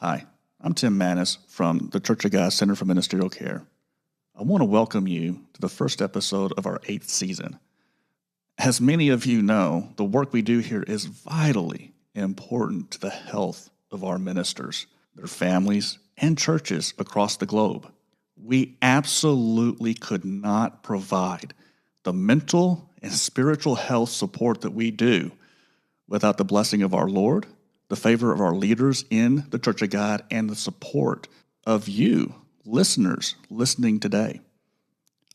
Hi, I'm Tim Manis from the Church of God Center for Ministerial Care. I want to welcome you to the first episode of our 8th season. As many of you know, the work we do here is vitally important to the health of our ministers, their families, and churches across the globe. We absolutely could not provide the mental and spiritual health support that we do without the blessing of our Lord, the favor of our leaders in the Church of God, and the support of you, listeners, listening today.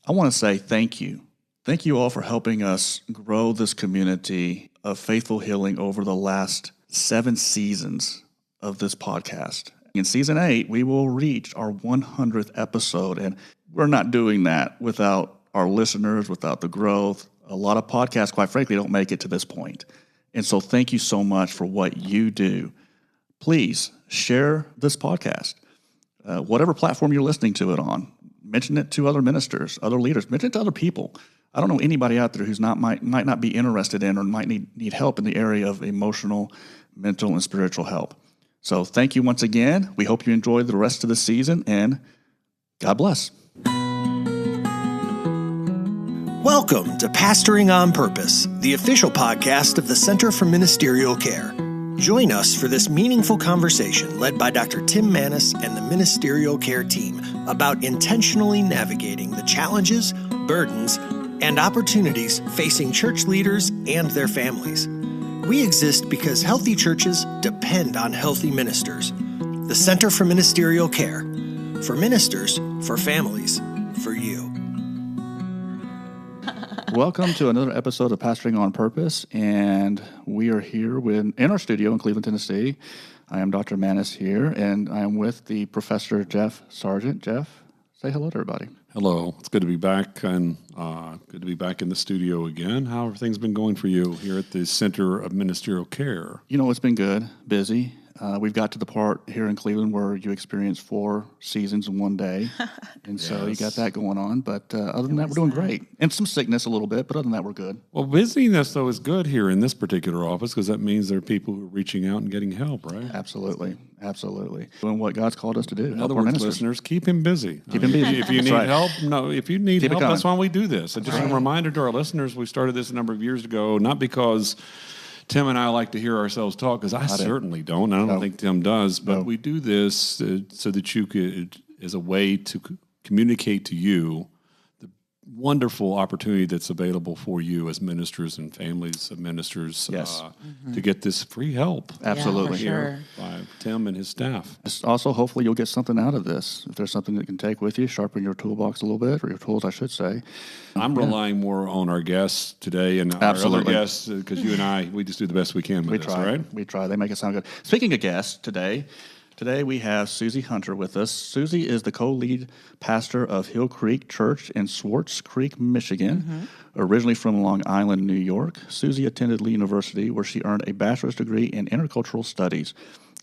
I want to say thank you. Thank you all for helping us grow this community of faithful healing over the last 7 seasons of this podcast. In season 8, we will reach our 100th episode, and we're not doing that without our listeners, without the growth. A lot of podcasts, quite frankly, don't make it to this point. And so thank you so much for what you do. Please share this podcast. Whatever platform you're listening to it on, mention it to other ministers, other leaders, mention it to other people. I don't know anybody out there who's might not be interested in or might need help in the area of emotional, mental, and spiritual help. So thank you once again. We hope you enjoy the rest of the season, and God bless. Welcome to Pastoring on Purpose, the official podcast of the Center for Ministerial Care. Join us for this meaningful conversation led by Dr. Tim Manis and the Ministerial Care team about intentionally navigating the challenges, burdens, and opportunities facing church leaders and their families. We exist because healthy churches depend on healthy ministers. The Center for Ministerial Care. For ministers, for families, for you. Welcome to another episode of Pastoring on Purpose, and we are here in our studio in Cleveland, Tennessee. I am Dr. Manis here, and I am with the Professor Jeff Sargent. Jeff, say hello to everybody. Hello. It's good to be back, and good to be back in the studio again. How have things been going for you here at the Center of Ministerial Care? You know, it's been good, busy. We've got to the part here in Cleveland where you experience 4 seasons in one day, and so you got that going on. But other than that, we're doing great. And some sickness a little bit, but other than that, we're good. Well, busyness, though, is good here in this particular office because that means there are people who are reaching out and getting help, right? Absolutely. Doing what God's called us to do. In other words, listeners, keep him busy. Keep him busy. If you need help, that's why we do this. And just a reminder to our listeners, we started this a number of years ago, not because Tim and I like to hear ourselves talk, because I certainly don't. I don't think Tim does. But we do this so that you could, as a way to communicate to you the wonderful opportunity that's available for you as ministers and families of ministers to get this free help. Absolutely. Here by Tim and his staff. Also, hopefully you'll get something out of this. If there's something that you can take with you, sharpen your toolbox a little bit, or your tools, I should say. I'm relying more on our guests today and our other guests, because you and I, we just do the best we can with this, right? We try. They make it sound good. Speaking of guests, today we have Sussy Hunter with us. Sussy is the co-lead pastor of Hill Creek Church in Swartz Creek, Michigan. Originally from Long Island, New York, Sussy attended Lee University, where she earned a bachelor's degree in intercultural studies.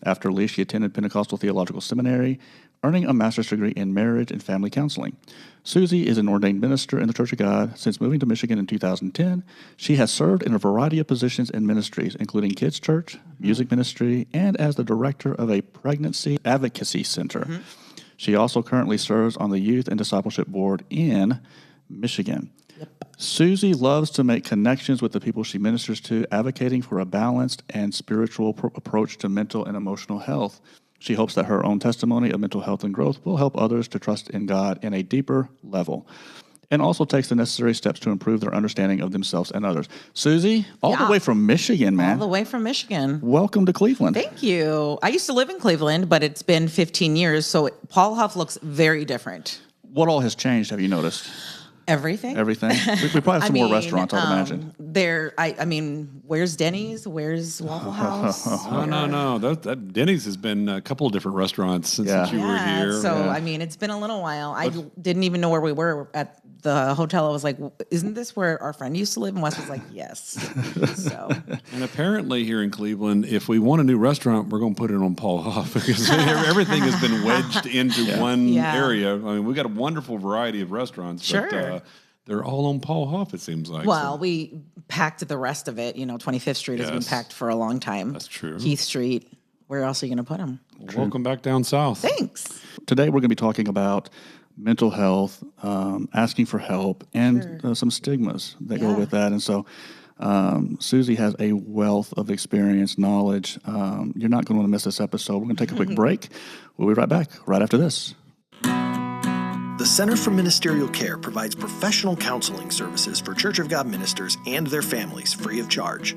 After Lee, she attended Pentecostal Theological Seminary, earning a master's degree in marriage and family counseling. Sussy is an ordained minister in the Church of God. Since moving to Michigan in 2010, she has served in a variety of positions in ministries, including kids' church, music ministry, and as the director of a pregnancy advocacy center. She also currently serves on the Youth and Discipleship Board in Michigan. Sussy loves to make connections with the people she ministers to, advocating for a balanced and spiritual approach to mental and emotional health. She hopes that her own testimony of mental health and growth will help others to trust in God in a deeper level, and also takes the necessary steps to improve their understanding of themselves and others. Sussy, all the way from Michigan, man. All the way from Michigan. Welcome to Cleveland. Thank you. I used to live in Cleveland, but it's been 15 years, so Paul Huff looks very different. What all has changed, have you noticed? Everything. We probably have some more restaurants, I'd imagine. Where's Denny's? Where's Waffle House? No. That Denny's has been a couple of different restaurants since you were here. So, it's been a little while. I didn't even know where we were at the hotel. I was like, isn't this where our friend used to live? And Wes was like, yes. So. And apparently here in Cleveland, if we want a new restaurant, we're going to put it on Paul Huff, because everything has been wedged into one area. We've got a wonderful variety of restaurants, but they're all on Paul Huff, it seems like. Well, we packed the rest of it. 25th Street has been packed for a long time. That's true. Keith Street. where else are you going to put them? Welcome back down south. Thanks. Today we're going to be talking about mental health, asking for help, and some stigmas that go with that. And so Susie has a wealth of experience, knowledge. You're not going to want to miss this episode. We're going to take a quick break. We'll be right back right after this. The Center for Ministerial Care provides professional counseling services for Church of God ministers and their families free of charge.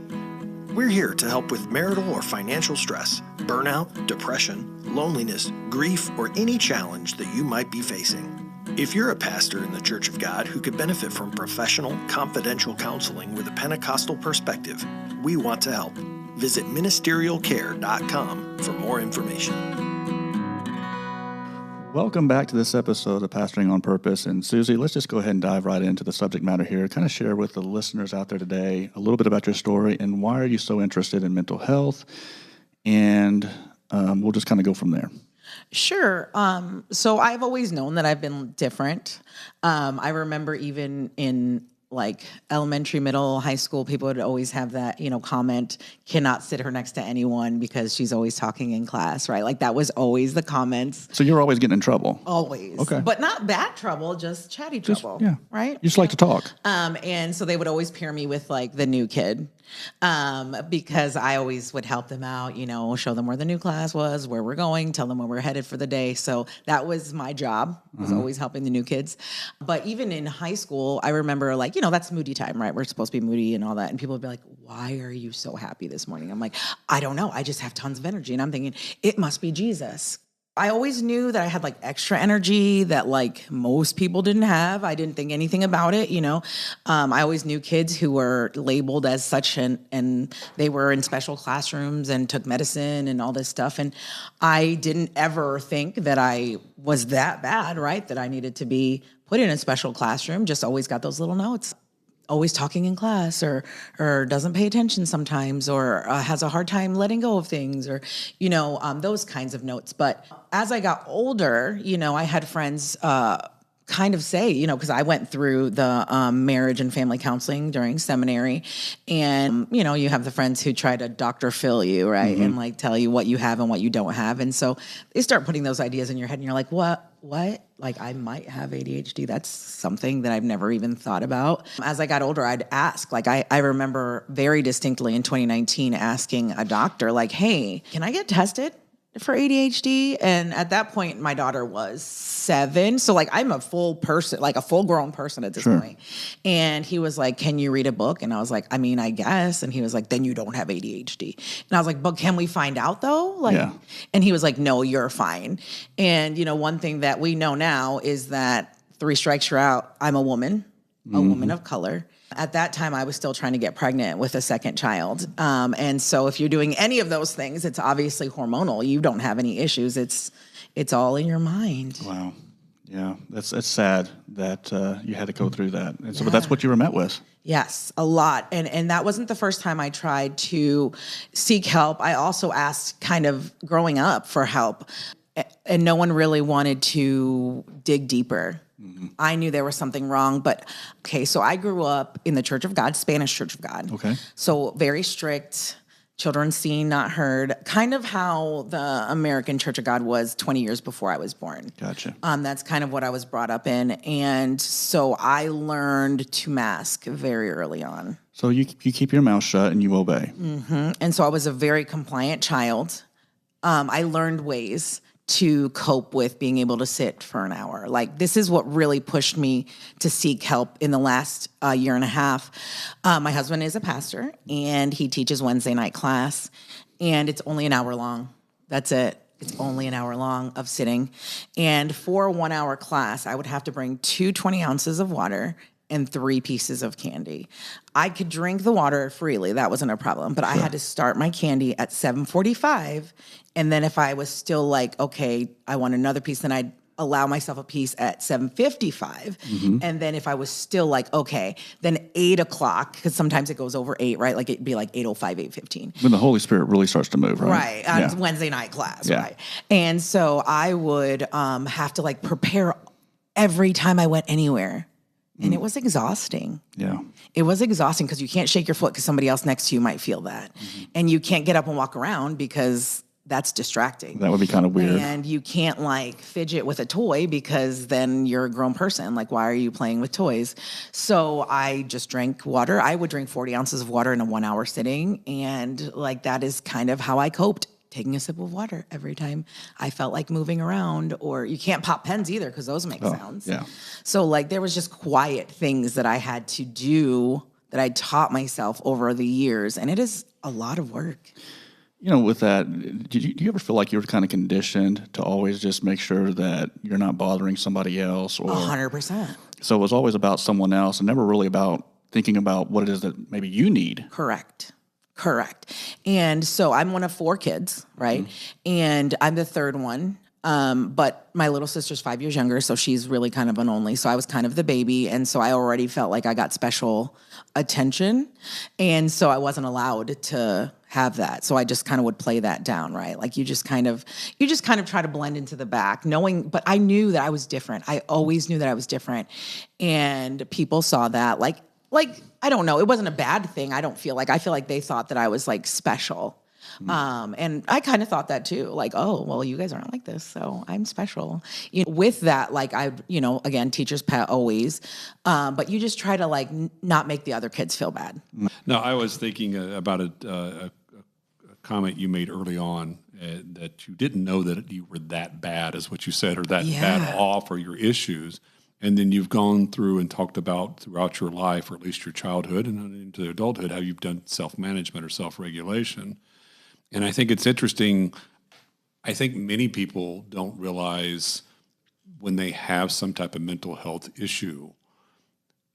We're here to help with marital or financial stress, burnout, depression, loneliness, grief, or any challenge that you might be facing. If you're a pastor in the Church of God who could benefit from professional, confidential counseling with a Pentecostal perspective, we want to help. Visit ministerialcare.com for more information. Welcome back to this episode of Pastoring on Purpose. And Susie, let's just go ahead and dive right into the subject matter here. Kind of share with the listeners out there today a little bit about your story and why are you so interested in mental health? And we'll just kind of go from there. Sure. So I've always known that I've been different. I remember even in like elementary, middle, high school, people would always have that, comment, cannot sit her next to anyone because she's always talking in class, right? Like that was always the comments. So you're always getting in trouble? Always. Okay. But not bad trouble, just chatty trouble. Yeah. Right? You just like to talk. And so they would always pair me with like the new kid. Because I always would help them out, show them where the new class was, where we're going, tell them where we're headed for the day. So that was my job, was always helping the new kids. But even in high school, I remember like, that's moody time, right? We're supposed to be moody and all that. And people would be like, why are you so happy this morning? I'm like, I don't know. I just have tons of energy. And I'm thinking, it must be Jesus. I always knew that I had like extra energy that like most people didn't have. I didn't think anything about it, I always knew kids who were labeled as such and they were in special classrooms and took medicine and all this stuff. And I didn't ever think that I was that bad, right? That I needed to be put in a special classroom. Just always got those little notes. Always talking in class or doesn't pay attention sometimes or has a hard time letting go of things or, those kinds of notes. But as I got older, I had friends kind of say, because I went through the marriage and family counseling during seminary. And, you have the friends who try to Dr. Phil you, right? Mm-hmm. And like tell you what you have and what you don't have. And so they start putting those ideas in your head and you're like, what? Like I might have ADHD. That's something that I've never even thought about. As I got older, I'd ask, like I remember very distinctly in 2019 asking a doctor like, hey, can I get tested for ADHD? And at that point, my daughter was 7. So like I'm a full person, like a full grown person at this point. And he was like, can you read a book? And I was like, I mean, I guess. And he was like, then you don't have ADHD. And I was like, but can we find out though? And he was like, no, you're fine. And one thing that we know now is that 3 strikes you're out. I'm a woman, a woman of color. At that time, I was still trying to get pregnant with a second child. And so if you're doing any of those things, it's obviously hormonal. You don't have any issues. It's all in your mind. Wow. Yeah, it's sad that you had to go through that. And so, but that's what you were met with. Yes, a lot. And that wasn't the first time I tried to seek help. I also asked kind of growing up for help. And no one really wanted to dig deeper. Mm-hmm. I knew there was something wrong, but so I grew up in the Church of God, Spanish Church of God. Okay. So very strict, children seen, not heard, kind of how the American Church of God was 20 years before I was born. Gotcha. That's kind of what I was brought up in. And so I learned to mask very early on. So you keep your mouth shut and you obey. Mm-hmm. And so I was a very compliant child. I learned ways to cope with being able to sit for an hour. Like this is what really pushed me to seek help in the last year and a half. My husband is a pastor and he teaches Wednesday night class and it's only an hour long. That's it. It's only an hour long of sitting. And for a 1 hour class, I would have to bring 2 20 ounces of water and 3 pieces of candy. I could drink the water freely. That wasn't a problem. But I had to start my candy at 7:45. And then if I was still like, okay, I want another piece, then I'd allow myself a piece at 7:55. Mm-hmm. And then if I was still like, okay, then 8 o'clock, because sometimes it goes over 8, right? Like it'd be like 8:05, 8:15. When the Holy Spirit really starts to move, right? Right. On Wednesday night class, right? And so I would have to like prepare every time I went anywhere. And it was exhausting. Yeah. It was exhausting because you can't shake your foot because somebody else next to you might feel that. Mm-hmm. And you can't get up and walk around because that's distracting. That would be kind of weird. And you can't like fidget with a toy because then you're a grown person. Like, why are you playing with toys? So I just drank water. I would drink 40 ounces of water in a 1 hour sitting. And like, that is kind of how I coped. Taking a sip of water every time I felt like moving around. Or you can't pop pens either because those make sounds. Yeah. So like there was just quiet things that I had to do that I taught myself over the years. And it is a lot of work. You know, with that, do you ever feel like you were kind of conditioned to always just make sure that you're not bothering somebody else? Or 100%. So it was always about someone else and never really about thinking about what it is that maybe you need. Correct. And so I'm one of 4 kids, right? And I'm the third one. But my little sister's 5 years younger, so she's really kind of an only. So I was kind of the baby. And so I already felt like I got special attention. And so I wasn't allowed to have that. So I just kind of would play that down, right? Like you just kind of try to blend into the back, but I knew that I was different. I always knew that I was different. And people saw that like, I don't know, it wasn't a bad thing. I feel like they thought that I was like special. And I kind of thought that too, like, oh, well, you guys aren't like this, so I'm special. With that, like again, teacher's pet always, but you just try to like not make the other kids feel bad. No, I was thinking about a comment you made early on that you didn't know that you were that bad, is what you said, or that bad off, or your issues. And then you've gone through and talked about throughout your life, or at least your childhood and into adulthood, how you've done self-management or self-regulation. And I think it's interesting. I think many people don't realize when they have some type of mental health issue,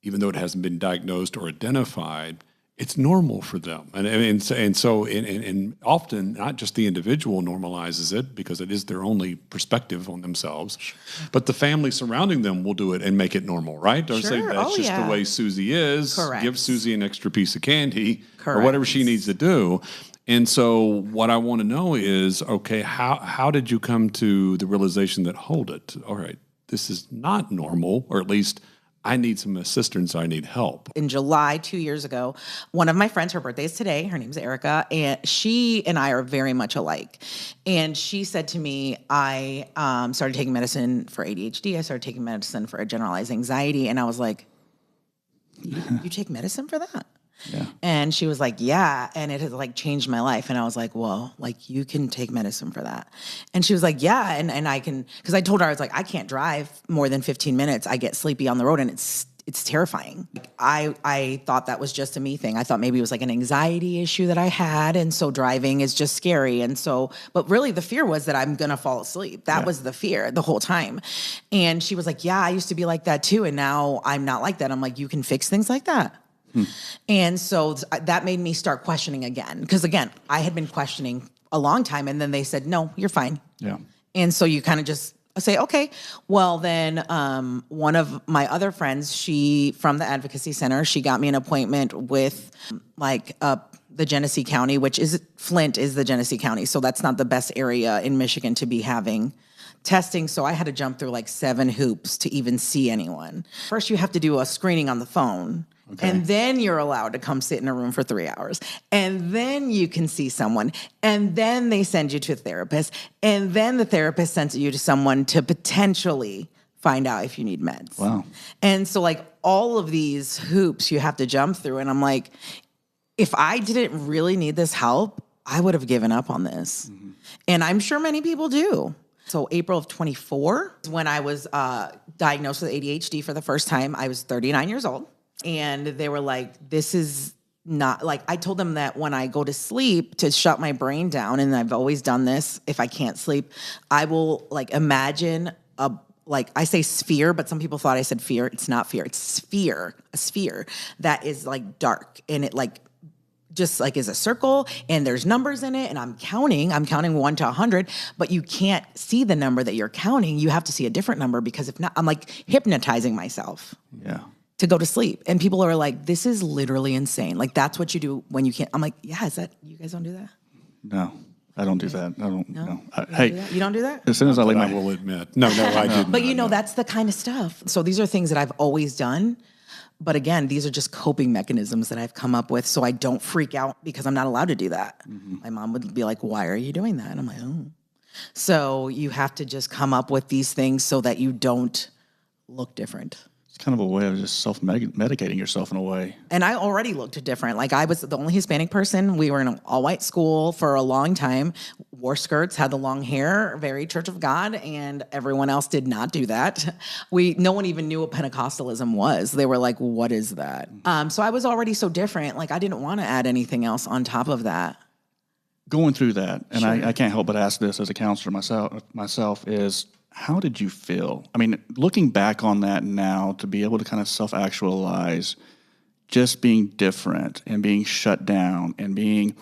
even though it hasn't been diagnosed or identified, it's normal for them. And so often not just the individual normalizes it because it is their only perspective on themselves, but the family surrounding them will do it and make it normal, right? Or say that's the way Susie is. Correct. Give Susie an extra piece of candy or whatever she needs to do. And so what I want to know is, okay, how did you come to the realization that, hold it, all right, this is not normal, or at least I need some assistance, I need help? In July 2 years ago, one of my friends, her birthday is today, her name's Erica, and she and I are very much alike. And she said to me, I started taking medicine for ADHD, I started taking medicine for generalized anxiety, and I was like, you take medicine for that? Yeah. And she was like, yeah. And it has like changed my life. And I was like, well, like you can take medicine for that. And she was like, yeah. And I can, because I told her, I was like, I can't drive more than 15 minutes. I get sleepy on the road and it's terrifying. I thought that was just a me thing. I thought maybe it was like an anxiety issue that I had. And so driving is just scary. And so, but really the fear was that I'm going to fall asleep. That was the fear the whole time. And she was like, yeah, I used to be like that too. And now I'm not like that. I'm like, you can fix things like that. And so that made me start questioning again. Because again, I had been questioning a long time. And then they said, no, you're fine. Yeah. And so you kind of just say, okay, well then one of my other friends, she from the Advocacy Center, she got me an appointment with the Genesee County, which is Flint is the Genesee County. So that's not the best area in Michigan to be having testing. So I had to jump through like 7 hoops to even see anyone. First, you have to do a screening on the phone. Okay. And then you're allowed to come sit in a room for 3 hours. And then you can see someone. And then they send you to a therapist. And then the therapist sends you to someone to potentially find out if you need meds. Wow. And so like all of these hoops you have to jump through. And I'm like, if I didn't really need this help, I would have given up on this. Mm-hmm. And I'm sure many people do. So April of 24, when I was diagnosed with ADHD for the first time, I was 39 years old. And they were like, this is not, like, I told them that when I go to sleep to shut my brain down, and I've always done this, if I can't sleep, I will, like, imagine I say sphere, but some people thought I said fear. It's not fear. It's sphere, a sphere that is, like, dark. And it, like, just, like, is a circle, and there's numbers in it, and I'm counting 1 to 100, but you can't see the number that you're counting. You have to see a different number, because if not, I'm, like, hypnotizing myself. Yeah. To go to sleep. And people are like, this is literally insane. Like, that's what you do when you can't. I'm like, yeah, is that, you guys don't do that? No, I don't do that. I don't, no. Hey. You don't do that? As soon as I leave I will admit. No, I didn't. But that's the kind of stuff. So these are things that I've always done. But again, these are just coping mechanisms that I've come up with so I don't freak out because I'm not allowed to do that. My mom would be like, why are you doing that? And I'm like, oh. So you have to just come up with these things so that you don't look different. It's kind of a way of just self-medicating yourself in a way. And I already looked different. Like, I was the only Hispanic person. We were in an all-white school for a long time, wore skirts, had the long hair, very Church of God, and everyone else did not do that. No one even knew what Pentecostalism was. They were like, what is that? So I was already so different. Like, I didn't want to add anything else on top of that. Going through that, and I can't help but ask this as a counselor myself is, how did you feel? I mean, looking back on that now, to be able to kind of self-actualize, just being different and being shut down and being,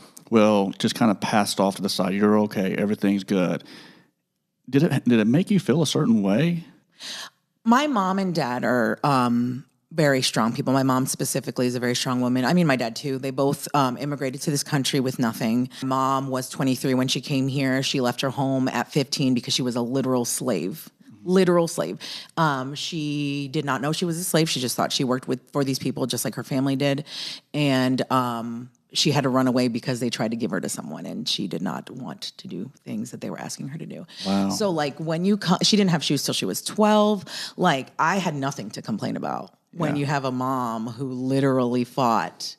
just kind of passed off to the side. You're okay. Everything's good. Did it make you feel a certain way? My mom and dad are very strong people. My mom specifically is a very strong woman. I mean, my dad too. They both immigrated to this country with nothing. Mom was 23 when she came here. She left her home at 15 because she was a literal slave. Literal slave. She did not know she was a slave. She just thought she worked for these people just like her family did. And she had to run away because they tried to give her to someone, and she did not want to do things that they were asking her to do. Wow. So like when she didn't have shoes till she was 12. Like, I had nothing to complain about. When you have a mom who literally fought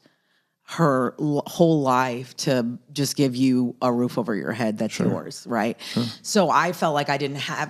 her whole life to just give you a roof over your head that's yours, right? Sure. So I felt like I didn't have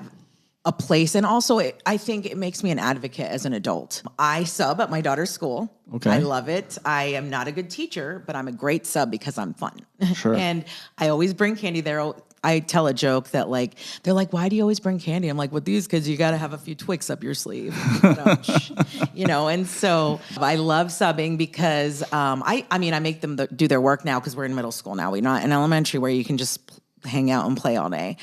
a place. And also, I think it makes me an advocate as an adult. I sub at my daughter's school. Okay. I love it. I am not a good teacher, but I'm a great sub because I'm fun. Sure. And I always bring candy there. I tell a joke that, like, they're like, why do you always bring candy? I'm like, with these kids, you got to have a few Twix up your sleeve. And so I love subbing because I make them do their work now because we're in middle school now. We're not in elementary where you can just hang out and play all day.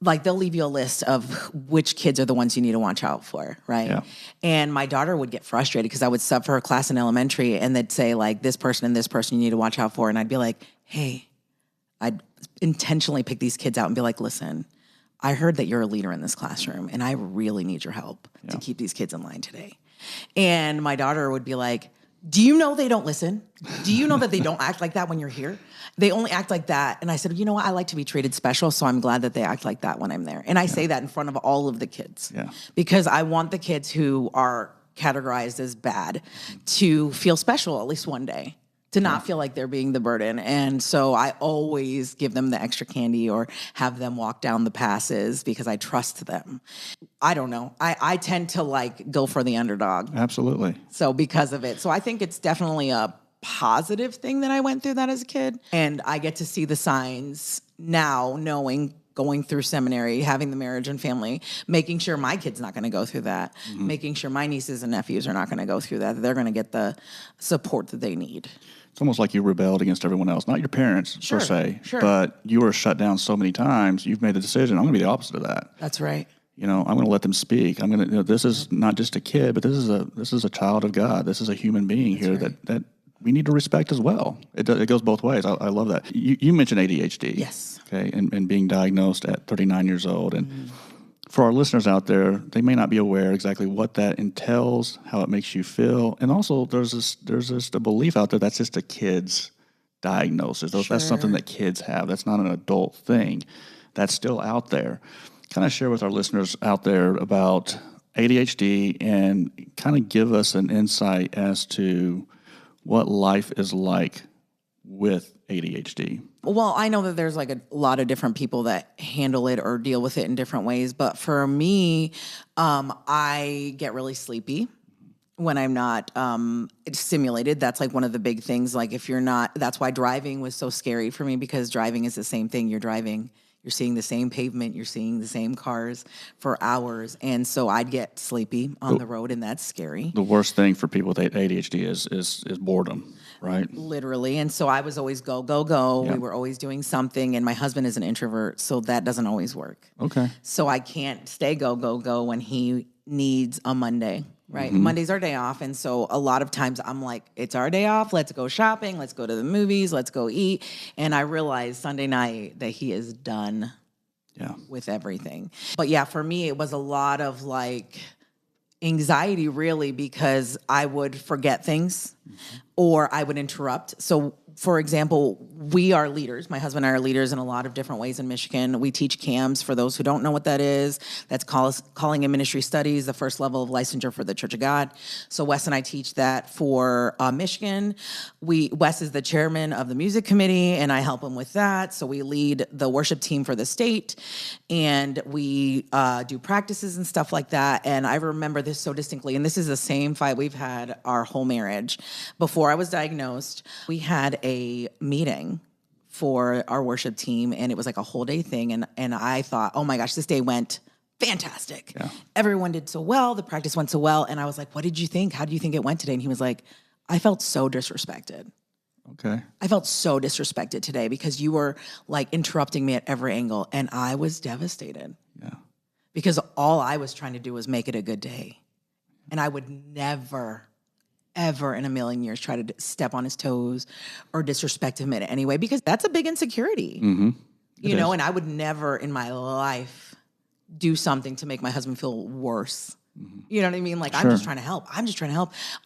Like, they'll leave you a list of which kids are the ones you need to watch out for, right? Yeah. And my daughter would get frustrated because I would sub for her class in elementary, and they'd say, like, this person and this person you need to watch out for. And I'd be like, hey, I'd intentionally pick these kids out and be like, listen, I heard that you're a leader in this classroom, and I really need your help to keep these kids in line today. And my daughter would be like, do you know they don't listen? Do you know that they don't act like that when you're here? They only act like that. And I said, you know what? I like to be treated special, so I'm glad that they act like that when I'm there. And I say that in front of all of the kids because I want the kids who are categorized as bad to feel special at least one day, to not feel like they're being the burden. And so I always give them the extra candy or have them walk down the passes because I trust them. I don't know. I tend to like go for the underdog. Absolutely. So because of it. So I think it's definitely a positive thing that I went through that as a kid. And I get to see the signs now, knowing, going through seminary, having the marriage and family, making sure my kid's not going to go through that, making sure my nieces and nephews are not going to go through that they're going to get the support that they need. It's almost like you rebelled against everyone else, not your parents per se, but you were shut down so many times. You've made the decision. I'm going to be the opposite of that. That's right. I'm going to let them speak. I'm going to. This is not just a kid, but this is a child of God. This is a human being here that we need to respect as well. It goes both ways. I love that. You mentioned ADHD. Yes. Okay, and being diagnosed at 39 years old, and for our listeners out there, they may not be aware exactly what that entails, how it makes you feel, and also there's a belief out there that's just a kid's diagnosis. That's something that kids have. That's not an adult thing. That's still out there. Kind of share with our listeners out there about ADHD and kind of give us an insight as to what life is like with ADHD. Well, I know that there's like a lot of different people that handle it or deal with it in different ways. But for me, I get really sleepy when I'm not stimulated. That's like one of the big things. Like if you're not, that's why driving was so scary for me, because driving is the same thing. You're driving, you're seeing the same pavement, you're seeing the same cars for hours. And so I'd get sleepy on the road, and that's scary. The worst thing for people with ADHD is boredom. Right. Literally. And so I was always go, go, go. Yeah. We were always doing something. And my husband is an introvert, so that doesn't always work. Okay. So I can't stay go, go, go when he needs a Monday, right? Monday's our day off. And so a lot of times I'm like, it's our day off. Let's go shopping. Let's go to the movies. Let's go eat. And I realized Sunday night that he is done with everything. But yeah, for me, it was a lot of like, anxiety really because I would forget things or I would interrupt. So, for example, we are leaders. My husband and I are leaders in a lot of different ways in Michigan. We teach CAMS. For those who don't know what that is, that's Calling and Ministry Studies, the first level of licensure for the Church of God. So Wes and I teach that for Michigan. Wes is the chairman of the music committee, and I help him with that. So we lead the worship team for the state, and we do practices and stuff like that. And I remember this so distinctly, and this is the same fight we've had our whole marriage. Before I was diagnosed, we had a meeting for our worship team, and it was like a whole day thing. And I thought, oh my gosh, this day went fantastic. Yeah. Everyone did so well. The practice went so well. And I was like, what did you think? How do you think it went today? And he was like, I felt so disrespected. Okay. I felt so disrespected today because you were like interrupting me at every angle. And I was devastated. Yeah. Because all I was trying to do was make it a good day. And I would never, ever in a million years try to step on his toes or disrespect him in any way, because that's a big insecurity. Mm-hmm. You know, and I would never in my life do something to make my husband feel worse. Mm-hmm. You know what I mean? Like, sure. I'm just trying to help.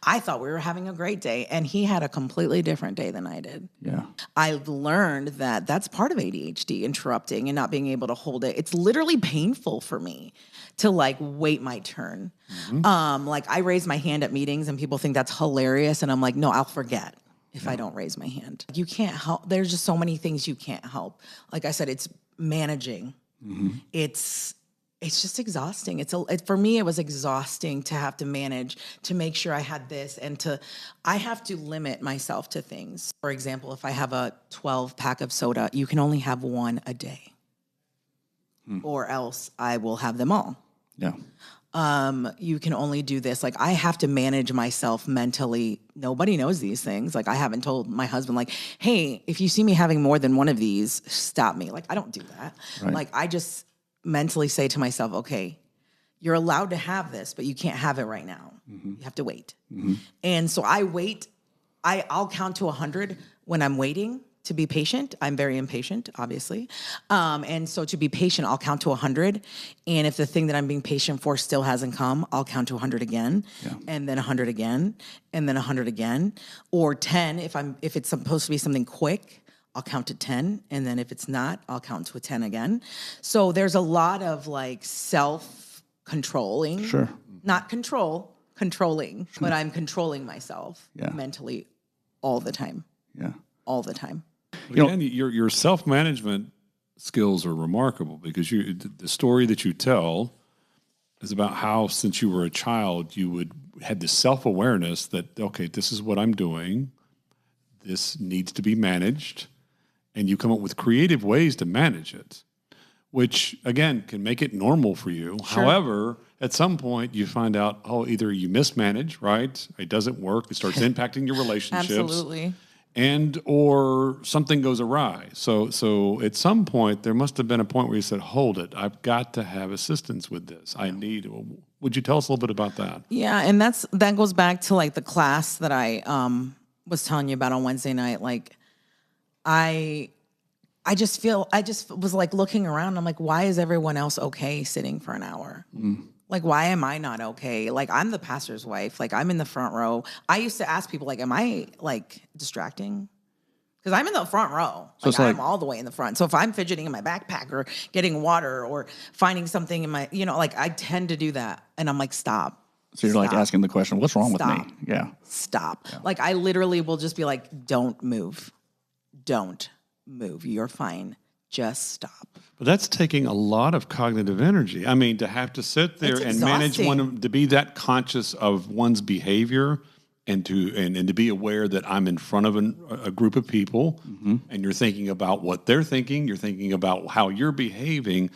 I thought we were having a great day, and he had a completely different day than I did. Yeah. I've learned that that's part of ADHD, interrupting and not being able to hold it. It's literally painful for me to like wait my turn. Mm-hmm. Like I raise my hand at meetings and people think that's hilarious. And I'm like, no, I'll forget if I don't raise my hand. You can't help. There's just so many things you can't help. Like I said, it's managing. Mm-hmm. It's just exhausting. For me, it was exhausting to have to manage, to make sure I had this, and I have to limit myself to things. For example, if I have a 12 pack of soda, you can only have one a day, or else I will have them all. Yeah. You can only do this. Like, I have to manage myself mentally. Nobody knows these things. Like, I haven't told my husband, like, hey, if you see me having more than one of these, stop me. Like, I don't do that. Right. Like, I just mentally say to myself, okay, you're allowed to have this, but you can't have it right now. Mm-hmm. You have to wait. Mm-hmm. And so I wait. I'll count to 100 when I'm waiting to be patient. I'm very impatient, obviously. And so to be patient, I'll count to 100. And if the thing that I'm being patient for still hasn't come, I'll count to 100 again, and then 100 again, and then 100 again, or 10 if it's supposed to be something quick. I'll count to 10, and then if it's not, I'll count to 10 again. So there's a lot of like self-controlling. Sure. Not controlling, but I'm controlling myself mentally all the time. Yeah. All the time. Again, your self-management skills are remarkable, because the story that you tell is about how since you were a child, you had this self-awareness that, okay, this is what I'm doing. This needs to be managed. And you come up with creative ways to manage it, which, again, can make it normal for you. Sure. However, at some point you find out, either you mismanage, right? It doesn't work. It starts impacting your relationships. Absolutely. Or something goes awry. So at some point, there must have been a point where you said, hold it, I've got to have assistance with this. Would you tell us a little bit about that? Yeah, and that goes back to like the class that I was telling you about on Wednesday night. Like, I just was like looking around. I'm like, why is everyone else okay sitting for an hour? Mm. Like, why am I not okay? Like, I'm the pastor's wife. Like, I'm in the front row. I used to ask people, like, am I like distracting? Because I'm in the front row. Like, I'm all the way in the front. So if I'm fidgeting in my backpack or getting water or finding something in my, like, I tend to do that. And I'm like, stop. So you're like asking the question, what's wrong with me? Yeah. Stop. Yeah. Like, I literally will just be like, don't move. Don't move. You're fine. Just stop. But that's taking a lot of cognitive energy. I mean, to have to sit there and manage to be that conscious of one's behavior, and to be aware that I'm in front of a group of people, mm-hmm. and you're thinking about what they're thinking, you're thinking about how you're behaving.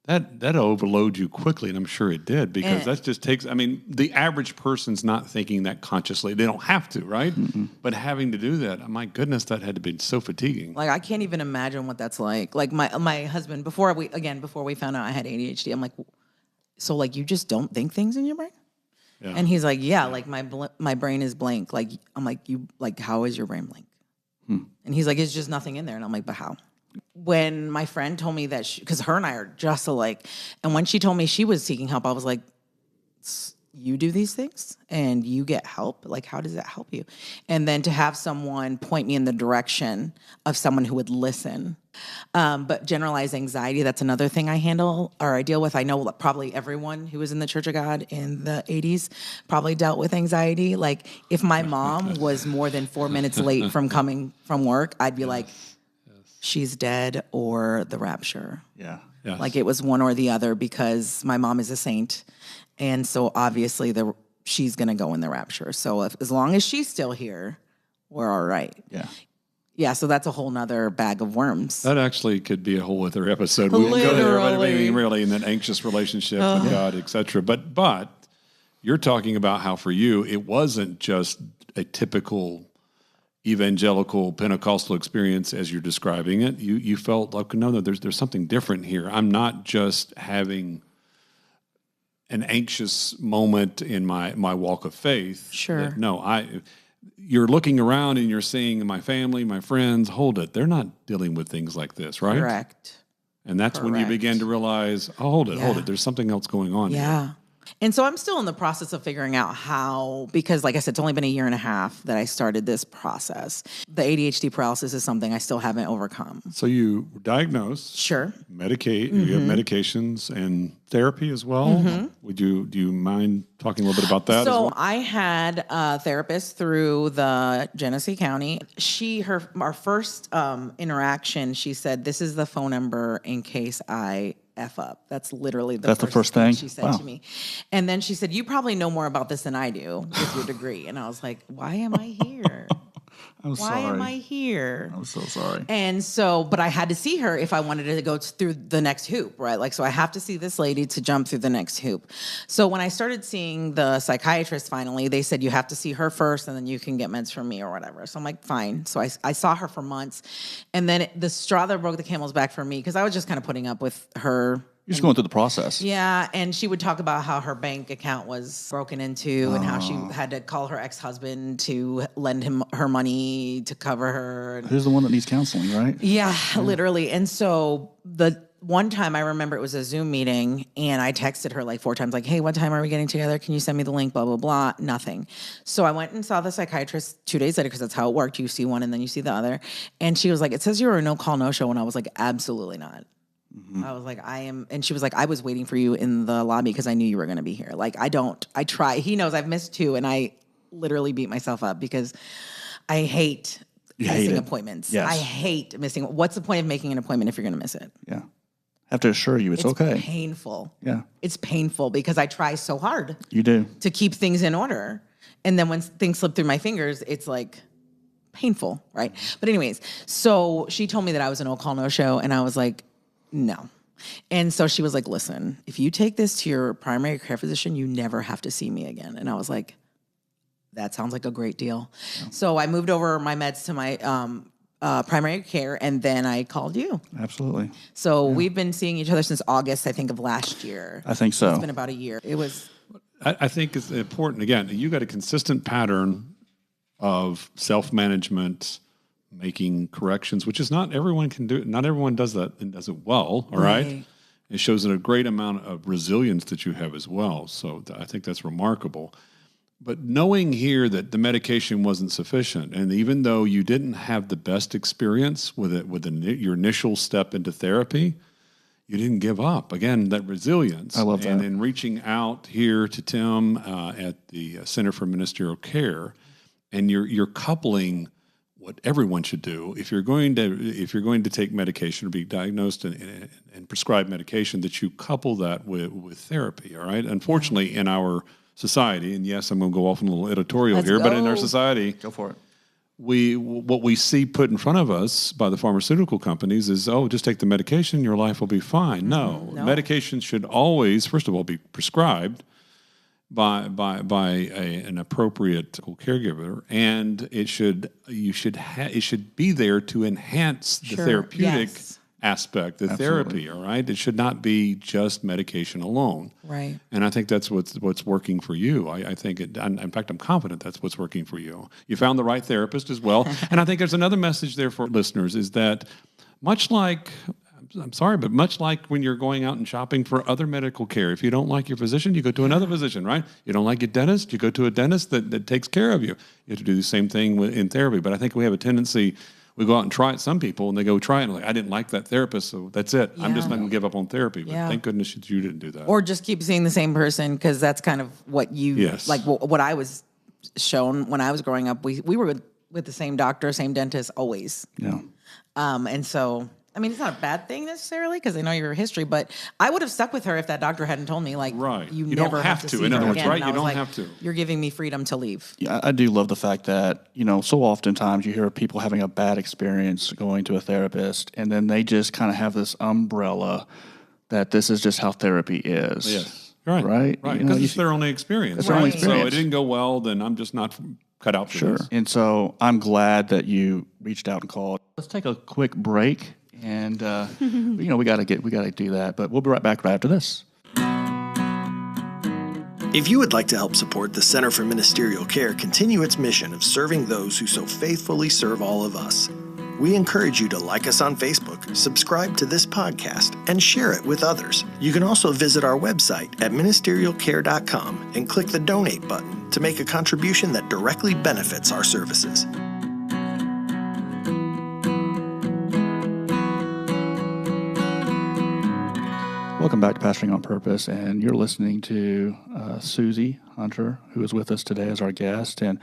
That overloads you quickly, and I'm sure it did, because that just takes, the average person's not thinking that consciously. They don't have to, right? Mm-hmm. But having to do that, my goodness, that had to be so fatiguing. Like, I can't even imagine what that's like. Like, my husband, before we found out I had ADHD, I'm like, so, like, you just don't think things in your brain? Yeah. And he's like, yeah, like, my brain is blank. Like, I'm like, how is your brain blank? And he's like, it's just nothing in there. And I'm like, but how? When my friend told me that, because her and I are just alike, and when she told me she was seeking help, I was like, you do these things and you get help. Like, how does that help you? And then to have someone point me in the direction of someone who would listen. But generalized anxiety, that's another thing I handle or I deal with. I know probably everyone who was in the Church of God in the 80s probably dealt with anxiety. Like, if my mom was more than 4 minutes late from coming from work, I'd be like, she's dead or the rapture. Yeah. Yes. Like, it was one or the other because my mom is a saint. And so obviously she's going to go in the rapture. So as long as she's still here, we're all right. Yeah. Yeah, so that's a whole nother bag of worms. That actually could be a whole other episode. We won't go there, but I mean, really, in that anxious relationship with God, etc. But you're talking about how for you, it wasn't just a typical evangelical Pentecostal experience as you're describing it. You felt like, no, there's something different here. I'm not just having an anxious moment in my walk of faith. Sure. You're looking around and you're seeing my family, my friends, hold it. They're not dealing with things like this, right? Correct. And that's when you begin to realize, hold it. There's something else going on here. Yeah. And so I'm still in the process of figuring out how, because like I said, it's only been a year and a half that I started this process. The ADHD paralysis is something I still haven't overcome. So you were diagnosed. Sure. You have medications and therapy as well. Do you mind talking a little bit about that? So I had a therapist through the Genesee County. Our first interaction, she said, "This is the phone number in case I F up." That's literally the first thing she said to me. And then she said, "You probably know more about this than I do with your degree." And I was like, why am I here? Why am I here? I'm so sorry. And so, but I had to see her if I wanted to go through the next hoop, right? Like, so I have to see this lady to jump through the next hoop. So when I started seeing the psychiatrist finally, they said, you have to see her first and then you can get meds from me or whatever. So I'm like, fine. So I saw her for months. And then the straw that broke the camel's back for me, because I was just kind of putting up with her. You're just going through the process. Yeah, and she would talk about how her bank account was broken into and how she had to call her ex-husband to lend him her money to cover her. Who's the one that needs counseling, right? Yeah, literally. And so the one time I remember it was a Zoom meeting and I texted her like 4 times, like, hey, what time are we getting together? Can you send me the link? Blah, blah, blah. Nothing. So I went and saw the psychiatrist 2 days later because that's how it worked. You see one and then you see the other. And she was like, it says you're a no call, no show. And I was like, absolutely not. I was like, I am. And she was like, I was waiting for you in the lobby because I knew you were going to be here. Like, I try. He knows I've missed 2 and I literally beat myself up because I hate missing appointments. Yes. I hate missing. What's the point of making an appointment if you're going to miss it? Yeah. I have to assure you it's okay. It's painful. Yeah. It's painful because I try so hard. You do. To keep things in order. And then when things slip through my fingers, it's like painful, right? But anyways, so she told me that I was a no call, no show. And I was like, no. And so she was like, listen, if you take this to your primary care physician, you never have to see me again. And I was like, that sounds like a great deal. Yeah. So I moved over my meds to my primary care, and then I called you. Absolutely. So we've been seeing each other since August, I think, of last year. I think so. It's been about a year. It was. I think it's important. Again, you got a consistent pattern of self-management, making corrections, which is not everyone can do. Not everyone does that and does it well. All right. It shows a great amount of resilience that you have as well. So I think that's remarkable. But knowing here that the medication wasn't sufficient, and even though you didn't have the best experience with it, your initial step into therapy, you didn't give up. Again, that resilience. I love that. And in reaching out here to Tim at the Center for Ministerial Care, and you're coupling what everyone should do if you're going to take medication or be diagnosed and prescribed medication, that you couple that with therapy. All right. Unfortunately, in our society, and yes, I'm going to go off on a little editorial here, but in our society, go for it. What we see put in front of us by the pharmaceutical companies is, just take the medication, your life will be fine. No, medication should always, first of all, be prescribed by an appropriate caregiver, and it should be there to enhance the therapeutic aspect, the therapy. All right, it should not be just medication alone. Right. And I think that's what's working for you. I think in fact, I'm confident that's what's working for you. You found the right therapist as well. And I think there's another message there for listeners is that much like I'm sorry, but much like when you're going out and shopping for other medical care, if you don't like your physician, you go to another physician, right? You don't like your dentist, you go to a dentist that takes care of you. You have to do the same thing in therapy. But I think we have a tendency, we go out and try it. Some people, and they go try it, and like, I didn't like that therapist, so that's it. I'm just not going to give up on therapy. But thank goodness you didn't do that. Or just keep seeing the same person, because that's kind of what you, like what I was shown when I was growing up. We were with the same doctor, same dentist, always. Yeah. And so, I mean, it's not a bad thing necessarily, because I know your history, but I would have stuck with her if that doctor hadn't told me, like, you never don't have to. see In her other words, again. right? You don't like, have to. You're giving me freedom to leave. Yeah, I do love the fact that, so oftentimes you hear people having a bad experience going to a therapist, and then they just kind of have this umbrella that this is just how therapy is. Yes. Right. Right? Because it's their only experience. It's their only experience. So it didn't go well, then I'm just not cut out for this. And so I'm glad that you reached out and called. Let's take a quick break, and we got to do that, but we'll be right back right after this. If you would like to help support the Center for Ministerial Care continue its mission of serving those who so faithfully serve all of us, we encourage you to like us on Facebook, subscribe to this podcast, and share it with others. You can also visit our website at ministerialcare.com and click the donate button to make a contribution that directly benefits our services. Welcome back to Pastoring on Purpose, and you're listening to Sussy Hunter, who is with us today as our guest, and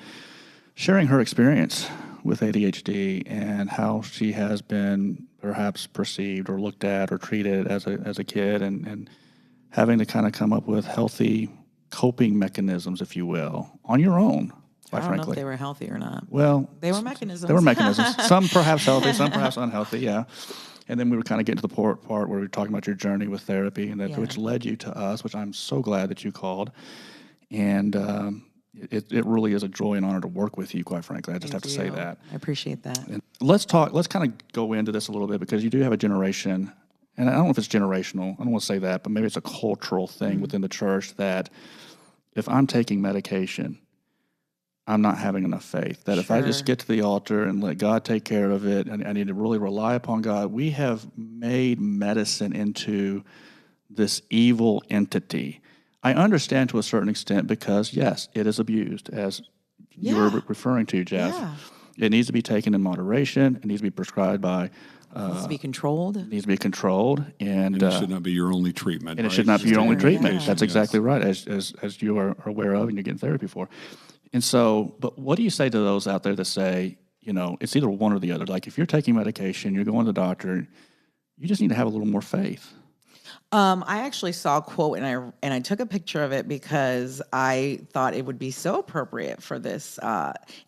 sharing her experience with ADHD and how she has been perhaps perceived or looked at or treated as a kid, and having to kind of come up with healthy coping mechanisms, if you will, on your own. I don't know if they were healthy or not. Well, they were mechanisms. They were mechanisms. Some perhaps healthy, some perhaps unhealthy. Yeah. And then we were kind of getting to the part where we were talking about your journey with therapy, and which led you to us, which I'm so glad that you called. And it really is a joy and honor to work with you, quite frankly. I just have to say that. I appreciate that. And let's kind of go into this a little bit, because you do have a generation, and I don't know if it's generational, I don't want to say that, but maybe it's a cultural thing within the church that if I'm taking medication, I'm not having enough faith. That if I just get to the altar and let God take care of it, and I need to really rely upon God, we have made medicine into this evil entity. I understand to a certain extent, because, yes, it is abused, as you were referring to, Jeff. Yeah. It needs to be taken in moderation. It needs to be prescribed by... it needs to be controlled. It needs to be controlled. And it should not be your only treatment. And it should not be your only treatment. That's exactly right, as you are aware of and you're getting therapy for. And so, but what do you say to those out there that say, it's either one or the other? Like, if you're taking medication, you're going to the doctor, you just need to have a little more faith. I actually saw a quote, and I took a picture of it because I thought it would be so appropriate for this.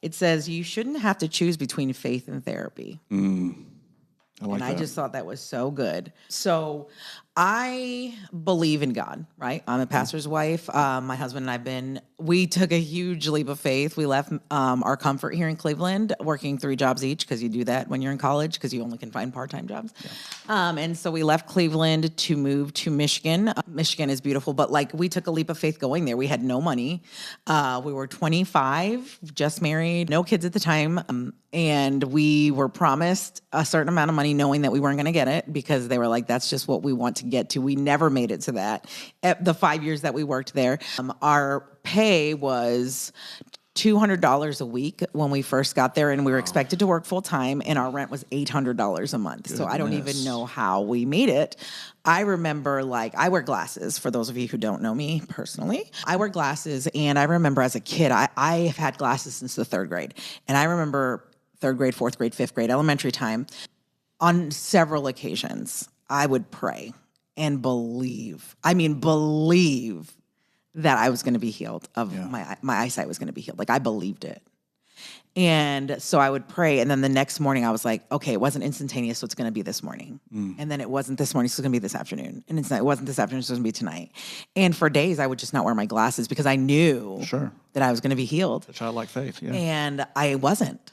It says, you shouldn't have to choose between faith and therapy. I just thought that was so good. So I believe in God, right? I'm a pastor's wife. My husband and we took a huge leap of faith. We left our comfort here in Cleveland, working 3 jobs each, because you do that when you're in college, because you only can find part-time jobs. Yeah. And so we left Cleveland to move to Michigan. Michigan is beautiful, but we took a leap of faith going there. We had no money. We were 25, just married, no kids at the time. And we were promised a certain amount of money, knowing that we weren't going to get it, because they were like, that's just what we want to get to. We never made it to that. At the 5 years that we worked there, our pay was $200 a week when we first got there, and we were expected to work full time, and our rent was $800 a month. Goodness. So I don't even know how we made it. I remember, I wear glasses, for those of you who don't know me personally. I wear glasses, and I remember as a kid, I have had glasses since the 3rd grade. And I remember 3rd grade, 4th grade, 5th grade, elementary time, on several occasions, I would pray and believe that I was going to be healed, my eyesight was going to be healed. I believed it. And so I would pray, and then the next morning I was like, okay, it wasn't instantaneous, so it's going to be this morning. And then it wasn't this morning, so it's going to be this afternoon. And it wasn't this afternoon, so it's going to be tonight. And for days I would just not wear my glasses, because I knew that I was going to be healed. The childlike faith, yeah. And I wasn't.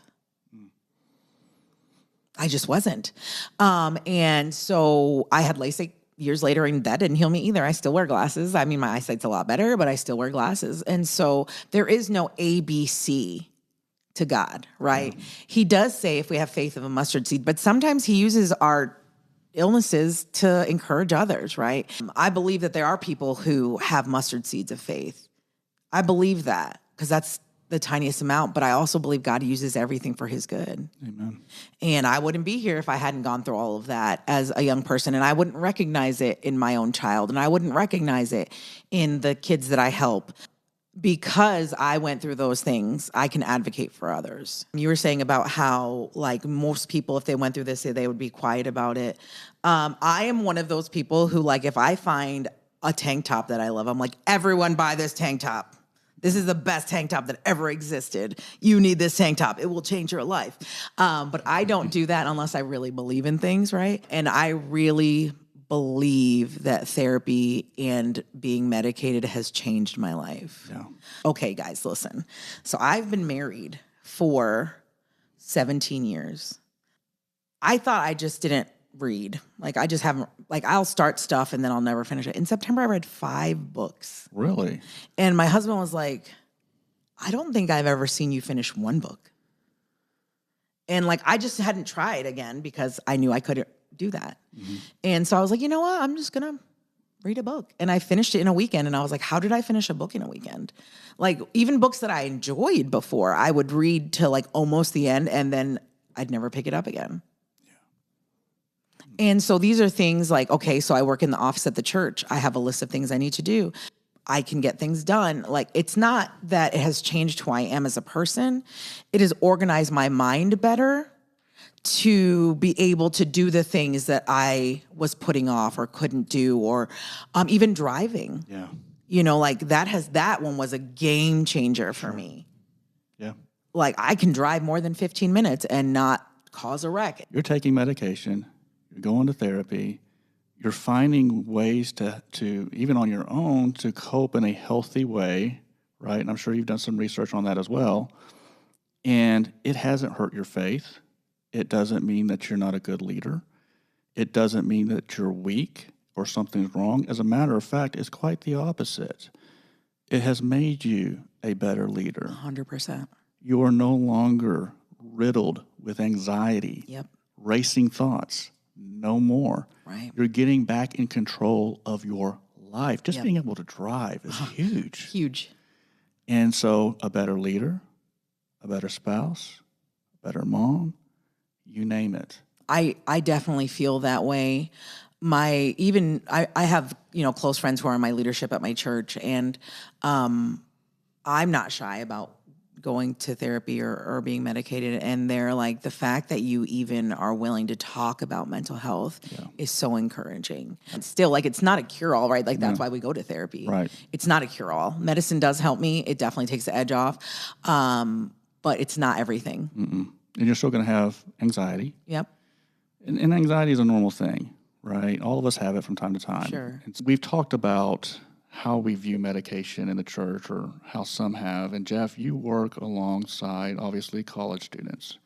I just wasn't. And so I had LASIK years later, and that didn't heal me either. I still wear glasses. I mean, my eyesight's a lot better, but I still wear glasses. And so there is no ABC to God, right? He does say if we have faith of a mustard seed, but sometimes he uses our illnesses to encourage others, right? I believe that there are people who have mustard seeds of faith. I believe that because that's the tiniest amount, but I also believe God uses everything for his good. Amen. And I wouldn't be here if I hadn't gone through all of that as a young person, and I wouldn't recognize it in my own child, and I wouldn't recognize it in the kids that I help. Because I went through those things, I can advocate for others. You were saying about how, like, most people, if they went through this, they would be quiet about it. I am one of those people who, like, if I find a tank top that I love, I'm like, everyone buy this tank top. This is the best tank top that ever existed. You need this tank top. It will change your life. But I don't do that unless I really believe in things, right? And I really believe that therapy and being medicated has changed my life. Yeah. Okay, guys, listen. So I've been married for 17 years. I thought I just didn't read. Like, I just haven't, like, I'll start stuff and then I'll never finish it. In September, I read 5 books. Really? And my husband was like, I don't think I've ever seen you finish 1 book. And, like, I just hadn't tried again because I knew I couldn't do that. Mm-hmm. And so I was like, you know what? I'm just going to read a book. And I finished it in a weekend. And I was like, how did I finish a book in a weekend? Like, even books that I enjoyed before, I would read to, like, almost the end and then I'd never pick it up again. Yeah. And so these are things like, okay, so I work in the office at the church. I have a list of things I need to do. I can get things done. Like, it's not that it has changed who I am as a person. It has organized my mind better to be able to do the things that I was putting off or couldn't do, or even driving. Yeah. You know, like, that one was a game changer for me. Yeah. Like, I can drive more than 15 minutes and not cause a wreck. You're taking medication, you're going to therapy, you're finding ways to even on your own, to cope in a healthy way, right? And I'm sure you've done some research on that as well. And it hasn't hurt your faith. It doesn't mean that you're not a good leader. It doesn't mean that you're weak or something's wrong. As a matter of fact, it's quite the opposite. It has made you a better leader. 100%. You are no longer riddled with anxiety, racing thoughts. No more. Right. You're getting back in control of your life. Just being able to drive is huge. Huge. And so a better leader, a better spouse, a better mom, you name it. I definitely feel that way. I have, close friends who are in my leadership at my church, and I'm not shy about going to therapy or being medicated. And they're like, the fact that you even are willing to talk about mental health is so encouraging. And still, like, it's not a cure-all, right? Like, that's why we go to therapy. Right. It's not a cure-all. Medicine does help me. It definitely takes the edge off. But it's not everything. Mm-mm. And you're still going to have anxiety. Yep. And anxiety is a normal thing, right? All of us have it from time to time. Sure. And so we've talked about how we view medication in the church, or how some have. And Jeff, you work alongside, obviously, college students.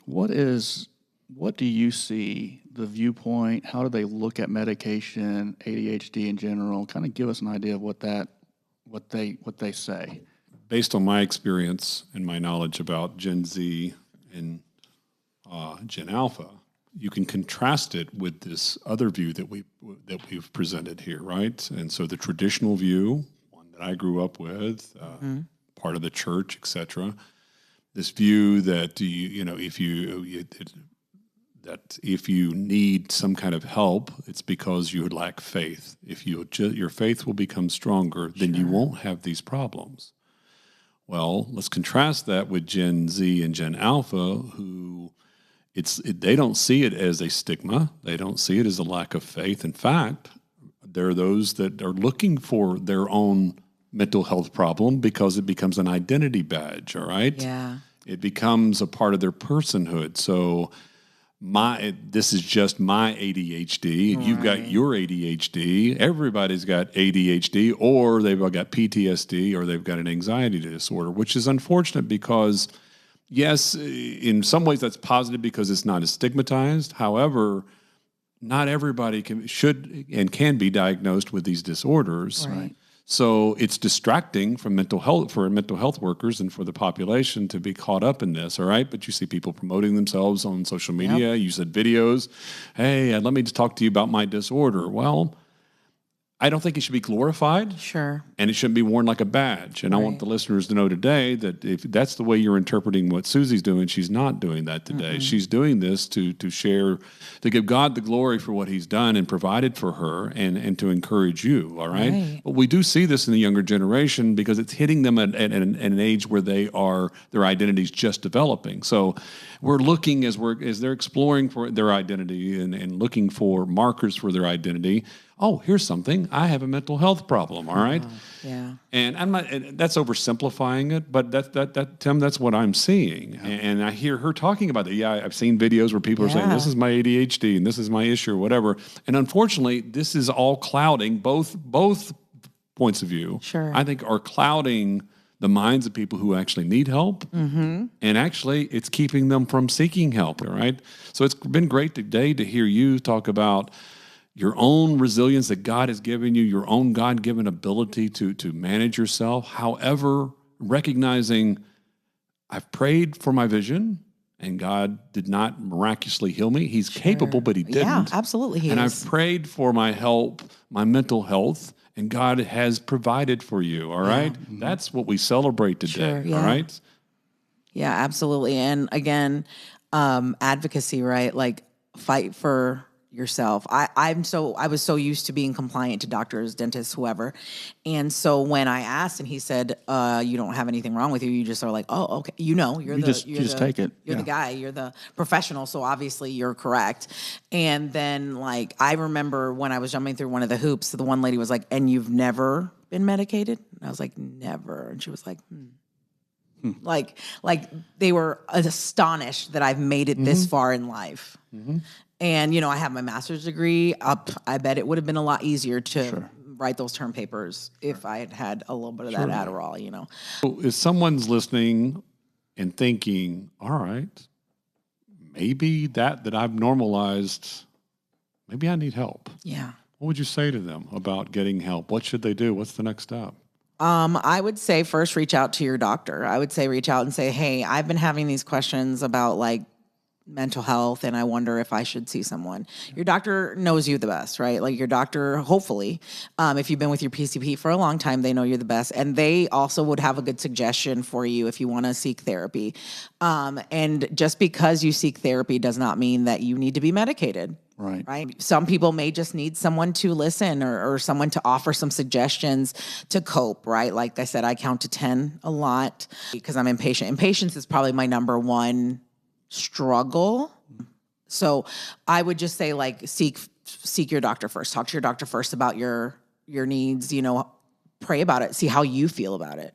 What do you see the viewpoint? How do they look at medication, ADHD in general? Kind of give us an idea of what they say. Based on my experience and my knowledge about Gen Z and Gen Alpha, you can contrast it with this other view that we've presented here, right? And so the traditional view, one that I grew up with, part of the church, etc. This view that if you need some kind of help, it's because you lack faith. If your faith will become stronger, then you won't have these problems. Well, let's contrast that with Gen Z and Gen Alpha, who they don't see it as a stigma. They don't see it as a lack of faith. In fact, there are those that are looking for their own mental health problem because it becomes an identity badge, all right? Yeah. It becomes a part of their personhood. So this is just my ADHD, and you've got your ADHD. Everybody's got ADHD, or they've got PTSD, or they've got an anxiety disorder, which is unfortunate because, yes, in some ways that's positive because it's not as stigmatized. However, not everybody should and can be diagnosed with these disorders. Right. So it's distracting from mental health workers and for the population to be caught up in this, all right? But you see people promoting themselves on social media. Yep. You said videos. Hey, let me just talk to you about my disorder. Well, I don't think it should be glorified. Sure. And it shouldn't be worn like a badge. And I want the listeners to know today that if that's the way you're interpreting what Sussy's doing, she's not doing that today. Mm-hmm. She's doing this to share, to give God the glory for what he's done and provided for her and to encourage you, all right? But we do see this in the younger generation because it's hitting them at an age where their identity's just developing. So we're looking as they're exploring for their identity and looking for markers for their identity. Oh, here's something. I have a mental health problem. All right. Yeah. And I'm not. That's oversimplifying it, but that Tim, that's what I'm seeing. Yeah. And I hear her talking about that. Yeah, I've seen videos where people are saying this is my ADHD and this is my issue or whatever. And unfortunately, this is all clouding both points of view. Sure. I think are clouding the minds of people who actually need help, and actually, it's keeping them from seeking help. All right. So it's been great today to hear you talk about your own resilience that God has given you, your own God-given ability to manage yourself. However, recognizing I've prayed for my vision and God did not miraculously heal me. He's capable, but he didn't. Yeah, absolutely. I've prayed for my help, my mental health, and God has provided for you, all right? Mm-hmm. That's what we celebrate today, all right? Yeah, absolutely. And again, advocacy, right? Like fight for yourself. I was so used to being compliant to doctors, dentists, whoever. And so when I asked and he said, you don't have anything wrong with you, you just are like, oh, okay. You just take it. You're the guy, you're the professional. So obviously you're correct. And then like, I remember when I was jumping through one of the hoops, the one lady was like, and you've never been medicated? And I was like, never. And she was like, Like they were astonished that I've made it this far in life. Mm-hmm. And, I have my master's degree up. I bet it would have been a lot easier to write those term papers if I had had a little bit of that Adderall, So if someone's listening and thinking, all right, maybe that I've normalized, maybe I need help. Yeah. What would you say to them about getting help? What should they do? What's the next step? I would say first reach out to your doctor. I would say reach out and say, hey, I've been having these questions about like mental health and I wonder if I should see someone. Your doctor knows you the best, right? Like your doctor, hopefully, if you've been with your PCP for a long time, they know you're the best. And they also would have a good suggestion for you if you want to seek therapy. And just because you seek therapy does not mean that you need to be medicated. Right. Some people may just need someone to listen or someone to offer some suggestions to cope, right? Like I said, I count to 10 a lot because I'm impatient. Impatience is probably my number one struggle. So I would just say like seek your doctor first. Talk to your doctor first about your needs, pray about it, see how you feel about it.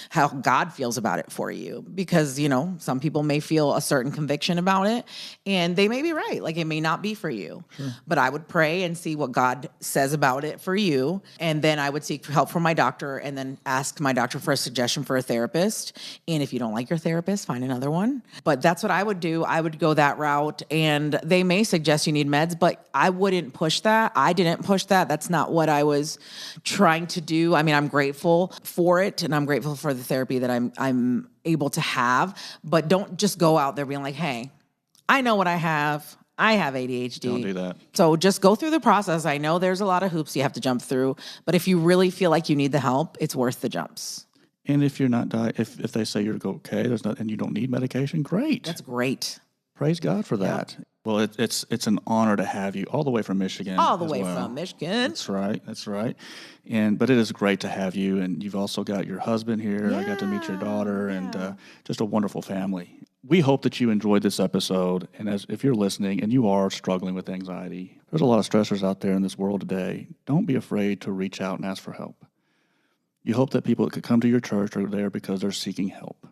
How God feels about it for you. Because, some people may feel a certain conviction about it and they may be right. Like it may not be for you. Sure. But I would pray and see what God says about it for you. And then I would seek help from my doctor and then ask my doctor for a suggestion for a therapist. And if you don't like your therapist, find another one. But that's what I would do. I would go that route and they may suggest you need meds, but I wouldn't push that. I didn't push that. That's not what I was trying to do. I mean, I'm grateful for it and I'm grateful for the therapy that I'm able to have, but don't just go out there being like, hey, I know what I have. I have ADHD. Don't do that. So just go through the process. I know there's a lot of hoops you have to jump through, but if you really feel like you need the help, it's worth the jumps. And if you're not if they say you're okay, and you don't need medication, great. That's great. Praise God for that. Yep. Well, it's an honor to have you all the way from Michigan. All the way from Michigan. That's right. But it is great to have you, and you've also got your husband here. Yeah, I got to meet your daughter, and just a wonderful family. We hope that you enjoyed this episode, and if you're listening and you are struggling with anxiety, there's a lot of stressors out there in this world today. Don't be afraid to reach out and ask for help. You hope that people that could come to your church are there because they're seeking help.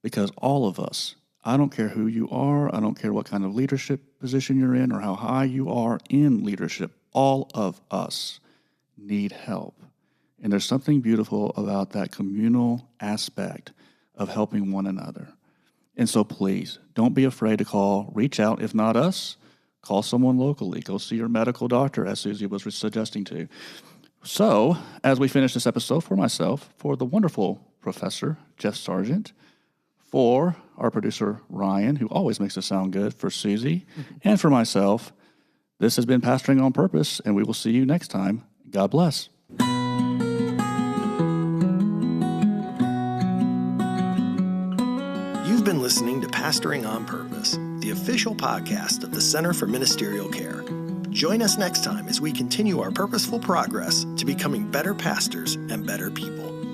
Because all of us, I don't care who you are, I don't care what kind of leadership position you're in or how high you are in leadership, all of us need help. And there's something beautiful about that communal aspect of helping one another. And so please, don't be afraid to call, reach out. If not us, call someone locally. Go see your medical doctor, as Susie was suggesting to. So, as we finish this episode, for myself, for the wonderful Professor Jeff Sargent, for our producer Ryan, who always makes us sound good, for Susie, and for myself, this has been Pastoring on Purpose, and we will see you next time. God bless. You've been listening to Pastoring on Purpose, the official podcast of the Center for Ministerial Care. Join us next time as we continue our purposeful progress to becoming better pastors and better people.